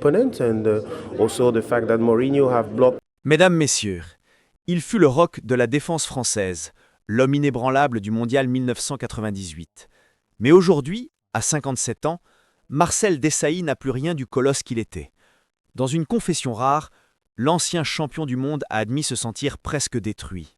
opponent and also the fact that Mourinho have blocked. Mesdames, Messieurs, il fut le roc de la défense française, l'homme inébranlable du mondial 1998. Mais aujourd'hui, à 57 ans, Marcel Desailly n'a plus rien du colosse qu'il était. Dans une confession rare, l'ancien champion du monde a admis se sentir presque détruit.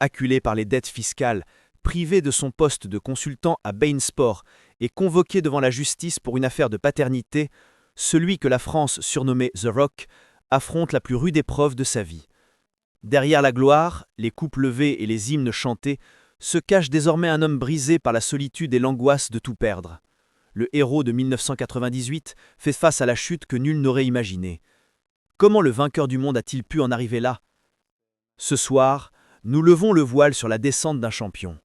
Acculé par les dettes fiscales, privé de son poste de consultant à Bein Sport et convoqué devant la justice pour une affaire de paternité, celui que la France surnommait The Rock affronte la plus rude épreuve de sa vie. Derrière la gloire, les coupes levées et les hymnes chantés, se cache désormais un homme brisé par la solitude et l'angoisse de tout perdre. Le héros de 1998 fait face à la chute que nul n'aurait imaginée. Comment le vainqueur du monde a-t-il pu en arriver là? Ce soir, nous levons le voile sur la descente d'un champion.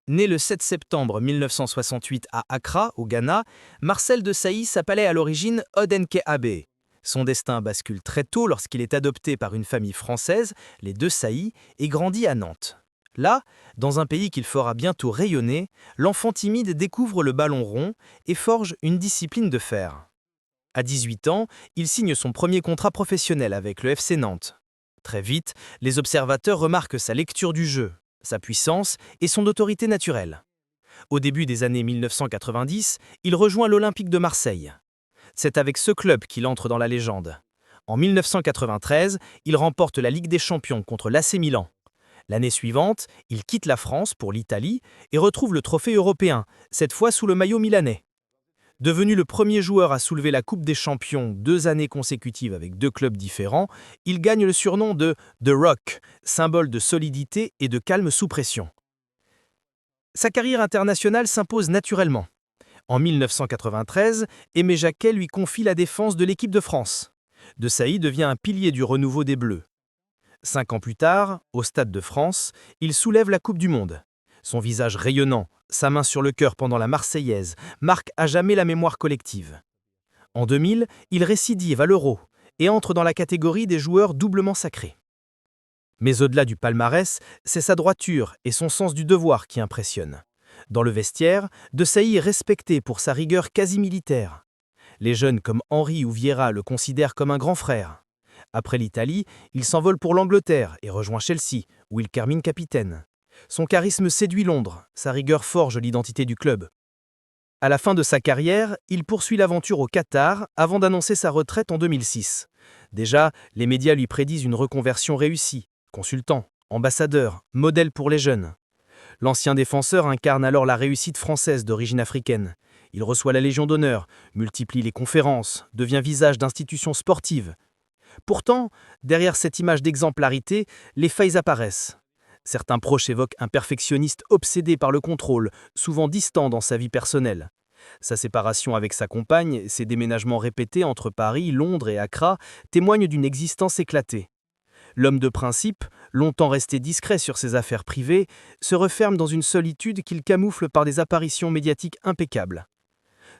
Né le 7 septembre 1968 à Accra, au Ghana, Marcel Desailly s'appelait à l'origine Odenke Abe. Son destin bascule très tôt lorsqu'il est adopté par une famille française, les Desailly, et grandit à Nantes. Là, dans un pays qu'il fera bientôt rayonner, l'enfant timide découvre le ballon rond et forge une discipline de fer. À 18 ans, il signe son premier contrat professionnel avec le FC Nantes. Très vite, les observateurs remarquent sa lecture du jeu, sa puissance et son autorité naturelle. Au début des années 1990, il rejoint l'Olympique de Marseille. C'est avec ce club qu'il entre dans la légende. En 1993, il remporte la Ligue des Champions contre l'AC Milan. L'année suivante, il quitte la France pour l'Italie et retrouve le trophée européen, cette fois sous le maillot milanais. Devenu le premier joueur à soulever la Coupe des Champions 2 années consécutives avec 2 clubs différents, il gagne le surnom de The Rock, symbole de solidité et de calme sous pression. Sa carrière internationale s'impose naturellement. En 1993, Aimé Jacquet lui confie la défense de l'équipe de France. Desailly devient un pilier du renouveau des Bleus. 5 ans plus tard, au Stade de France, il soulève la Coupe du Monde. Son visage rayonnant, sa main sur le cœur pendant la Marseillaise, marquent à jamais la mémoire collective. En 2000, il récidive à l'Euro et entre dans la catégorie des joueurs doublement sacrés. Mais au-delà du palmarès, c'est sa droiture et son sens du devoir qui impressionnent. Dans le vestiaire, Desailly est respecté pour sa rigueur quasi militaire. Les jeunes comme Henry ou Vieira le considèrent comme un grand frère. Après l'Italie, il s'envole pour l'Angleterre et rejoint Chelsea, où il termine capitaine. Son charisme séduit Londres, sa rigueur forge l'identité du club. À la fin de sa carrière, il poursuit l'aventure au Qatar avant d'annoncer sa retraite en 2006. Déjà, les médias lui prédisent une reconversion réussie. Consultant, ambassadeur, modèle pour les jeunes. L'ancien défenseur incarne alors la réussite française d'origine africaine. Il reçoit la Légion d'honneur, multiplie les conférences, devient visage d'institutions sportives. Pourtant, derrière cette image d'exemplarité, les failles apparaissent. Certains proches évoquent un perfectionniste obsédé par le contrôle, souvent distant dans sa vie personnelle. Sa séparation avec sa compagne, ses déménagements répétés entre Paris, Londres et Accra témoignent d'une existence éclatée. L'homme de principe, longtemps resté discret sur ses affaires privées, se referme dans une solitude qu'il camoufle par des apparitions médiatiques impeccables.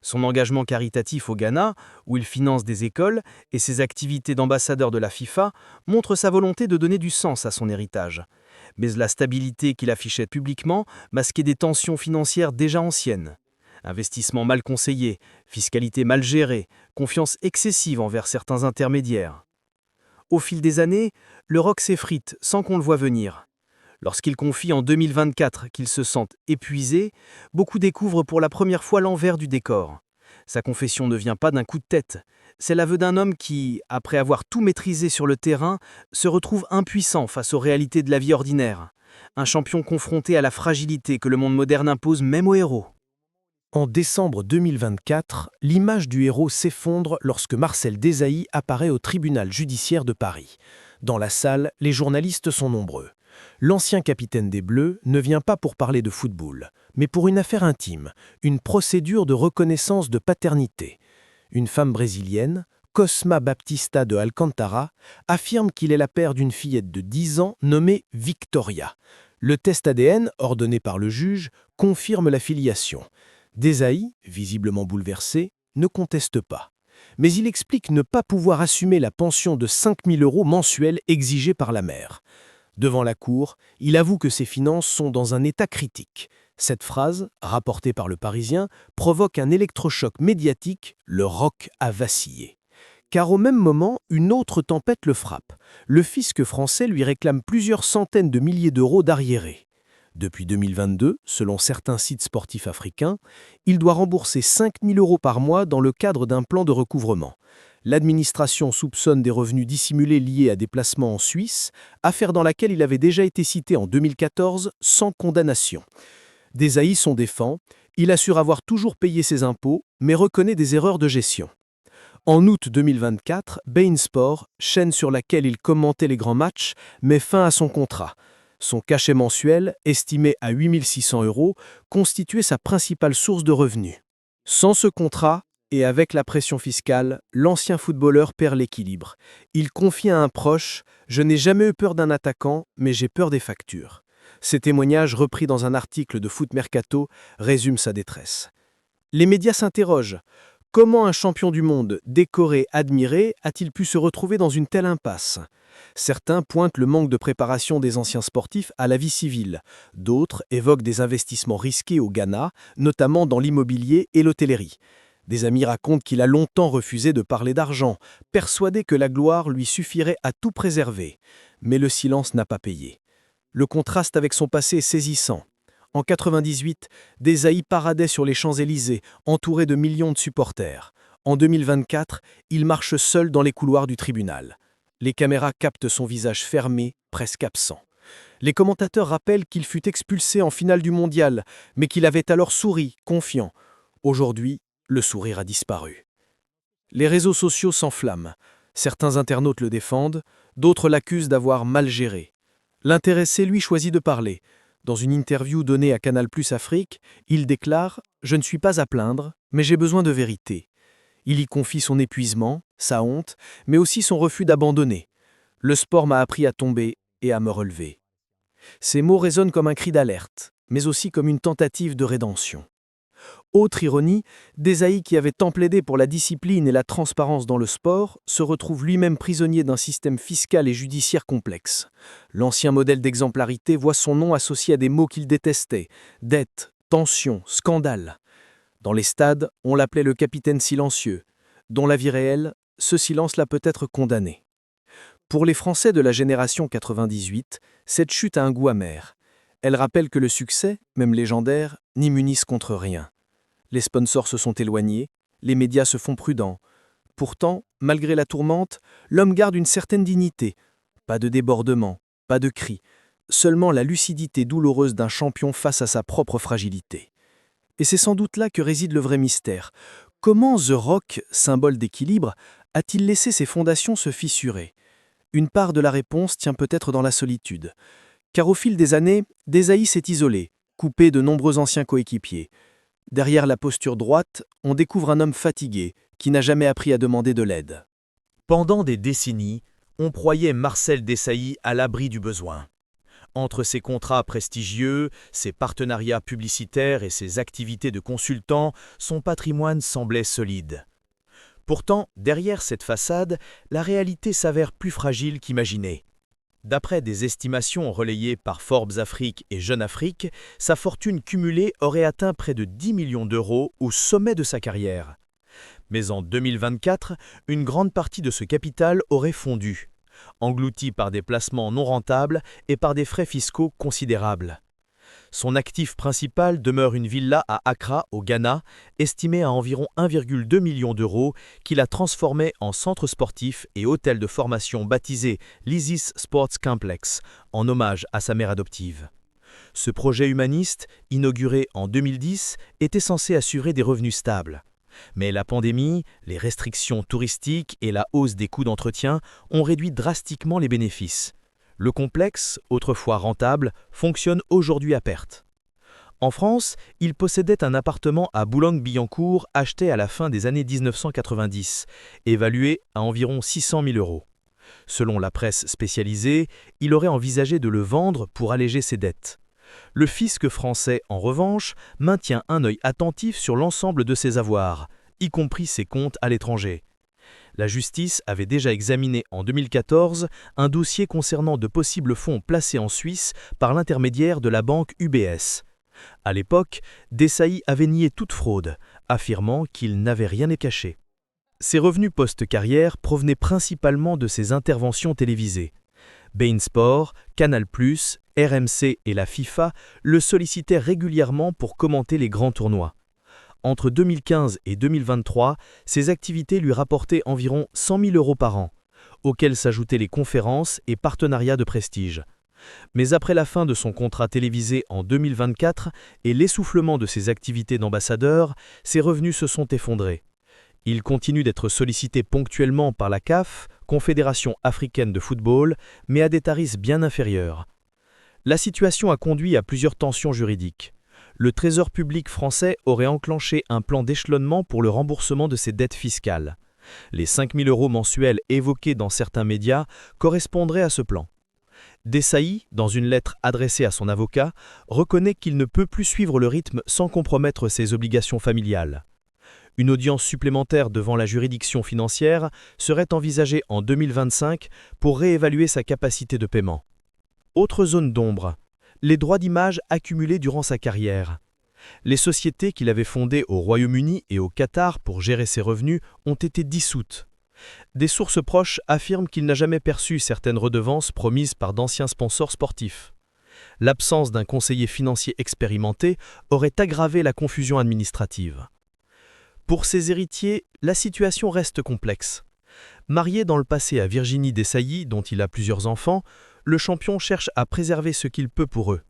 Son engagement caritatif au Ghana, où il finance des écoles, et ses activités d'ambassadeur de la FIFA montrent sa volonté de donner du sens à son héritage. Mais la stabilité qu'il affichait publiquement masquait des tensions financières déjà anciennes. Investissements mal conseillés, fiscalité mal gérée, confiance excessive envers certains intermédiaires. Au fil des années, le rock s'effrite sans qu'on le voie venir. Lorsqu'il confie en 2024 qu'il se sent épuisé, beaucoup découvrent pour la première fois l'envers du décor. Sa confession ne vient pas d'un coup de tête. C'est l'aveu d'un homme qui, après avoir tout maîtrisé sur le terrain, se retrouve impuissant face aux réalités de la vie ordinaire. Un champion confronté à la fragilité que le monde moderne impose même aux héros. En décembre 2024, l'image du héros s'effondre lorsque Marcel Desailly apparaît au tribunal judiciaire de Paris. Dans la salle, les journalistes sont nombreux. L'ancien capitaine des Bleus ne vient pas pour parler de football, mais pour une affaire intime, une procédure de reconnaissance de paternité. Une femme brésilienne, Cosma Baptista de Alcantara, affirme qu'il est la père d'une fillette de 10 ans nommée Victoria. Le test ADN, ordonné par le juge, confirme la filiation. Desailly, visiblement bouleversé, ne conteste pas. Mais il explique ne pas pouvoir assumer la pension de 5 000 € mensuels exigée par la mère. Devant la cour, il avoue que ses finances sont dans un état critique. Cette phrase, rapportée par Le Parisien, provoque un électrochoc médiatique, le rock a vacillé. Car au même moment, une autre tempête le frappe. Le fisc français lui réclame plusieurs centaines de milliers d'euros d'arriérés. Depuis 2022, selon certains sites sportifs africains, il doit rembourser 5 000 euros par mois dans le cadre d'un plan de recouvrement. L'administration soupçonne des revenus dissimulés liés à des placements en Suisse, affaire dans laquelle il avait déjà été cité en 2014 sans condamnation. Desailly s'en défend, il assure avoir toujours payé ses impôts, mais reconnaît des erreurs de gestion. En août 2024, beIN Sport, chaîne sur laquelle il commentait les grands matchs, met fin à son contrat. Son cachet mensuel, estimé à 8 600 euros, constituait sa principale source de revenus. Sans ce contrat, et avec la pression fiscale, l'ancien footballeur perd l'équilibre. Il confie à un proche « Je n'ai jamais eu peur d'un attaquant, mais j'ai peur des factures ». Ces témoignages, repris dans un article de Foot Mercato, résument sa détresse. Les médias s'interrogent. Comment un champion du monde, décoré, admiré, a-t-il pu se retrouver dans une telle impasse ? Certains pointent le manque de préparation des anciens sportifs à la vie civile. D'autres évoquent des investissements risqués au Ghana, notamment dans l'immobilier et l'hôtellerie. Des amis racontent qu'il a longtemps refusé de parler d'argent, persuadé que la gloire lui suffirait à tout préserver. Mais le silence n'a pas payé. Le contraste avec son passé est saisissant. En 98, Desailly paradait sur les Champs-Élysées, entouré de millions de supporters. En 2024, il marche seul dans les couloirs du tribunal. Les caméras captent son visage fermé, presque absent. Les commentateurs rappellent qu'il fut expulsé en finale du mondial, mais qu'il avait alors souri, confiant. Aujourd'hui, le sourire a disparu. Les réseaux sociaux s'enflamment. Certains internautes le défendent, d'autres l'accusent d'avoir mal géré. L'intéressé, lui, choisit de parler. Dans une interview donnée à Canal+ Afrique, il déclare « Je ne suis pas à plaindre, mais j'ai besoin de vérité ». Il y confie son épuisement, sa honte, mais aussi son refus d'abandonner. « Le sport m'a appris à tomber et à me relever ». Ces mots résonnent comme un cri d'alerte, mais aussi comme une tentative de rédemption. Autre ironie, Desailly, qui avait tant plaidé pour la discipline et la transparence dans le sport, se retrouve lui-même prisonnier d'un système fiscal et judiciaire complexe. L'ancien modèle d'exemplarité voit son nom associé à des mots qu'il détestait – dette, tension, scandale. Dans les stades, on l'appelait le capitaine silencieux. Dans la vie réelle, ce silence l'a peut-être condamné. Pour les Français de la génération 98, cette chute a un goût amer. Elle rappelle que le succès, même légendaire, n'immunise contre rien. Les sponsors se sont éloignés, les médias se font prudents. Pourtant, malgré la tourmente, l'homme garde une certaine dignité. Pas de débordement, pas de cris, seulement la lucidité douloureuse d'un champion face à sa propre fragilité. Et c'est sans doute là que réside le vrai mystère. Comment The Rock, symbole d'équilibre, a-t-il laissé ses fondations se fissurer ? Une part de la réponse tient peut-être dans la solitude. Car au fil des années, Desailly s'est isolé, coupé de nombreux anciens coéquipiers. Derrière la posture droite, on découvre un homme fatigué, qui n'a jamais appris à demander de l'aide. Pendant des décennies, on croyait Marcel Desailly à l'abri du besoin. Entre ses contrats prestigieux, ses partenariats publicitaires et ses activités de consultant, son patrimoine semblait solide. Pourtant, derrière cette façade, la réalité s'avère plus fragile qu'imaginée. D'après des estimations relayées par Forbes Afrique et Jeune Afrique, sa fortune cumulée aurait atteint près de 10 millions d'euros au sommet de sa carrière. Mais en 2024, une grande partie de ce capital aurait fondu, englouti par des placements non rentables et par des frais fiscaux considérables. Son actif principal demeure une villa à Accra, au Ghana, estimée à environ 1,2 million d'euros, qu'il a transformée en centre sportif et hôtel de formation baptisé l'Isis Sports Complex, en hommage à sa mère adoptive. Ce projet humaniste, inauguré en 2010, était censé assurer des revenus stables. Mais la pandémie, les restrictions touristiques et la hausse des coûts d'entretien ont réduit drastiquement les bénéfices. Le complexe, autrefois rentable, fonctionne aujourd'hui à perte. En France, il possédait un appartement à Boulogne-Billancourt acheté à la fin des années 1990, évalué à environ 600 000 euros. Selon la presse spécialisée, il aurait envisagé de le vendre pour alléger ses dettes. Le fisc français, en revanche, maintient un œil attentif sur l'ensemble de ses avoirs, y compris ses comptes à l'étranger. La justice avait déjà examiné en 2014 un dossier concernant de possibles fonds placés en Suisse par l'intermédiaire de la banque UBS. À l'époque, Desailly avait nié toute fraude, affirmant qu'il n'avait rien caché. Ses revenus post-carrière provenaient principalement de ses interventions télévisées. beIN Sport, Canal+, RMC et la FIFA le sollicitaient régulièrement pour commenter les grands tournois. Entre 2015 et 2023, ses activités lui rapportaient environ 100 000 € par an, auxquels s'ajoutaient les conférences et partenariats de prestige. Mais après la fin de son contrat télévisé en 2024 et l'essoufflement de ses activités d'ambassadeur, ses revenus se sont effondrés. Il continue d'être sollicité ponctuellement par la CAF, Confédération africaine de football, mais à des tarifs bien inférieurs. La situation a conduit à plusieurs tensions juridiques. Le Trésor public français aurait enclenché un plan d'échelonnement pour le remboursement de ses dettes fiscales. Les 5 000 € mensuels évoqués dans certains médias correspondraient à ce plan. Dessailly, dans une lettre adressée à son avocat, reconnaît qu'il ne peut plus suivre le rythme sans compromettre ses obligations familiales. Une audience supplémentaire devant la juridiction financière serait envisagée en 2025 pour réévaluer sa capacité de paiement. Autre zone d'ombre, les droits d'image accumulés durant sa carrière. Les sociétés qu'il avait fondées au Royaume-Uni et au Qatar pour gérer ses revenus ont été dissoutes. Des sources proches affirment qu'il n'a jamais perçu certaines redevances promises par d'anciens sponsors sportifs. L'absence d'un conseiller financier expérimenté aurait aggravé la confusion administrative. Pour ses héritiers, la situation reste complexe. Marié dans le passé à Virginie Dessailly, dont il a plusieurs enfants, le champion cherche à préserver ce qu'il peut pour eux.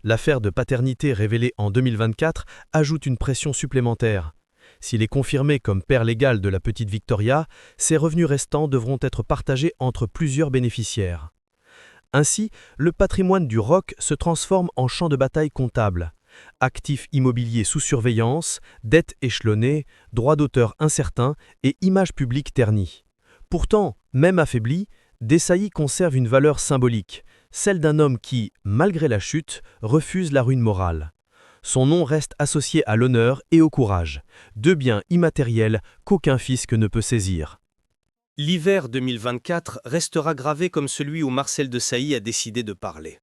L'affaire de paternité révélée en 2024 ajoute une pression supplémentaire. S'il est confirmé comme père légal de la petite Victoria, ses revenus restants devront être partagés entre plusieurs bénéficiaires. Ainsi, le patrimoine du rock se transforme en champ de bataille comptable. Actifs immobiliers sous surveillance, dettes échelonnées, droits d'auteur incertains et image publique ternie. Pourtant, même affaibli, Dessailly conserve une valeur symbolique, celle d'un homme qui, malgré la chute, refuse la ruine morale. Son nom reste associé à l'honneur et au courage, deux biens immatériels qu'aucun fisc ne peut saisir. L'hiver 2024 restera gravé comme celui où Marcel Desailly a décidé de parler.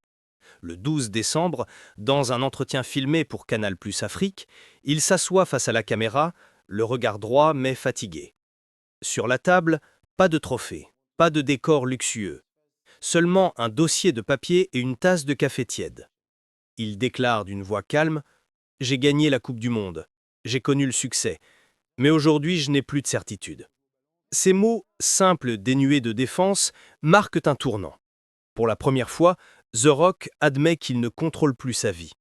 Le 12 décembre, dans un entretien filmé pour Canal+ Afrique, il s'assoit face à la caméra, le regard droit mais fatigué. Sur la table, pas de trophée, pas de décor luxueux. Seulement un dossier de papier et une tasse de café tiède. Il déclare d'une voix calme « J'ai gagné la Coupe du Monde, j'ai connu le succès, mais aujourd'hui je n'ai plus de certitude ». Ces mots, simples, dénués de défense, marquent un tournant. Pour la première fois, The Rock admet qu'il ne contrôle plus sa vie.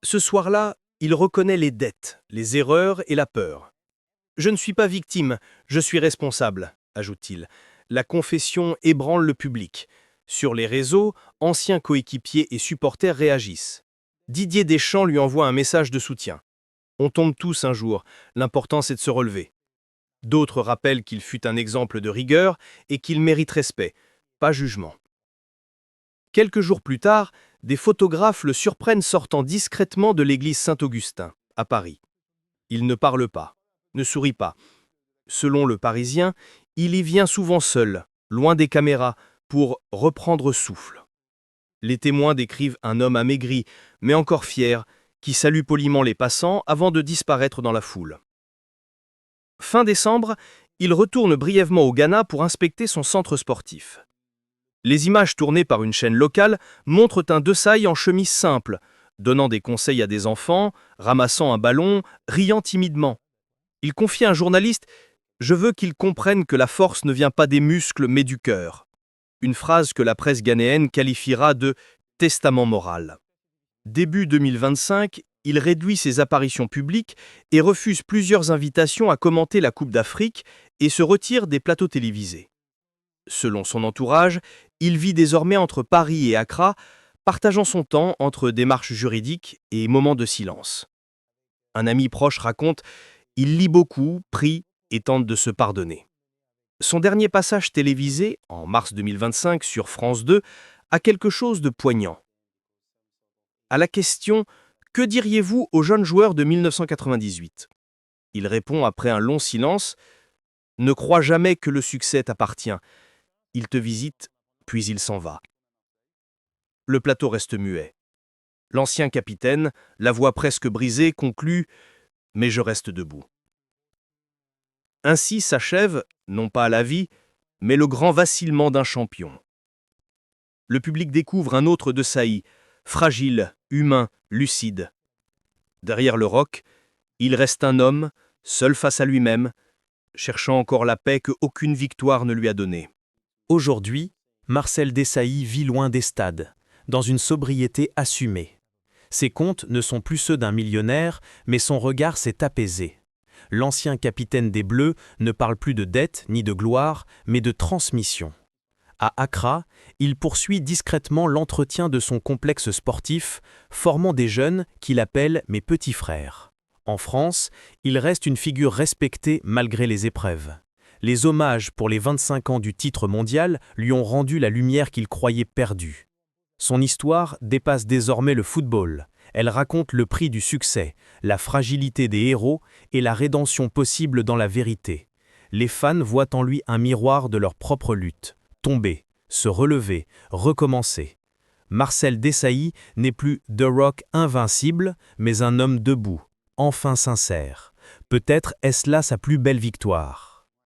Ce soir-là, il reconnaît les dettes, les erreurs et la peur. « Je ne suis pas victime, je suis responsable », ajoute-t-il. La confession ébranle le public. Sur les réseaux, anciens coéquipiers et supporters réagissent. Didier Deschamps lui envoie un message de soutien. « On tombe tous un jour, l'important c'est de se relever ». D'autres rappellent qu'il fut un exemple de rigueur et qu'il mérite respect, pas jugement. Quelques jours plus tard, des photographes le surprennent sortant discrètement de l'église Saint-Augustin, à Paris. Il ne parle pas, ne sourit pas. Selon Le Parisien, il y vient souvent seul, loin des caméras, pour reprendre souffle. Les témoins décrivent un homme amaigri, mais encore fier, qui salue poliment les passants avant de disparaître dans la foule. Fin décembre, il retourne brièvement au Ghana pour inspecter son centre sportif. Les images tournées par une chaîne locale montrent un Desailly en chemise simple, donnant des conseils à des enfants, ramassant un ballon, riant timidement. Il confie à un journaliste « Je veux qu'ils comprennent que la force ne vient pas des muscles mais du cœur ». Une phrase que la presse ghanéenne qualifiera de « testament moral ». Début 2025, il réduit ses apparitions publiques et refuse plusieurs invitations à commenter la Coupe d'Afrique et se retire des plateaux télévisés. Selon son entourage, il vit désormais entre Paris et Accra, partageant son temps entre démarches juridiques et moments de silence. Un ami proche raconte « Il lit beaucoup, prie et tente de se pardonner ». Son dernier passage télévisé, en mars 2025 sur France 2, a quelque chose de poignant. À la question « Que diriez-vous aux jeunes joueurs de 1998 ?» Il répond après un long silence « Ne crois jamais que le succès t'appartient. Il te visite, puis il s'en va. » Le plateau reste muet. L'ancien capitaine, la voix presque brisée, conclut « Mais je reste debout. » Ainsi s'achève, non pas la vie, mais le grand vacillement d'un champion. Le public découvre un autre Desailly, fragile, humain, lucide. Derrière le roc, il reste un homme, seul face à lui-même, cherchant encore la paix que aucune victoire ne lui a donnée. Aujourd'hui, Marcel Desailly vit loin des stades, dans une sobriété assumée. Ses comptes ne sont plus ceux d'un millionnaire, mais son regard s'est apaisé. L'ancien capitaine des Bleus ne parle plus de dette ni de gloire, mais de transmission. À Accra, il poursuit discrètement l'entretien de son complexe sportif, formant des jeunes qu'il appelle « mes petits frères ». En France, il reste une figure respectée malgré les épreuves. Les hommages pour les 25 ans du titre mondial lui ont rendu la lumière qu'il croyait perdue. Son histoire dépasse désormais le football. Elle raconte le prix du succès, la fragilité des héros et la rédemption possible dans la vérité. Les fans voient en lui un miroir de leur propre lutte. Tomber, se relever, recommencer. Marcel Desailly n'est plus The Rock invincible, mais un homme debout, enfin sincère. Peut-être est-ce là sa plus belle victoire.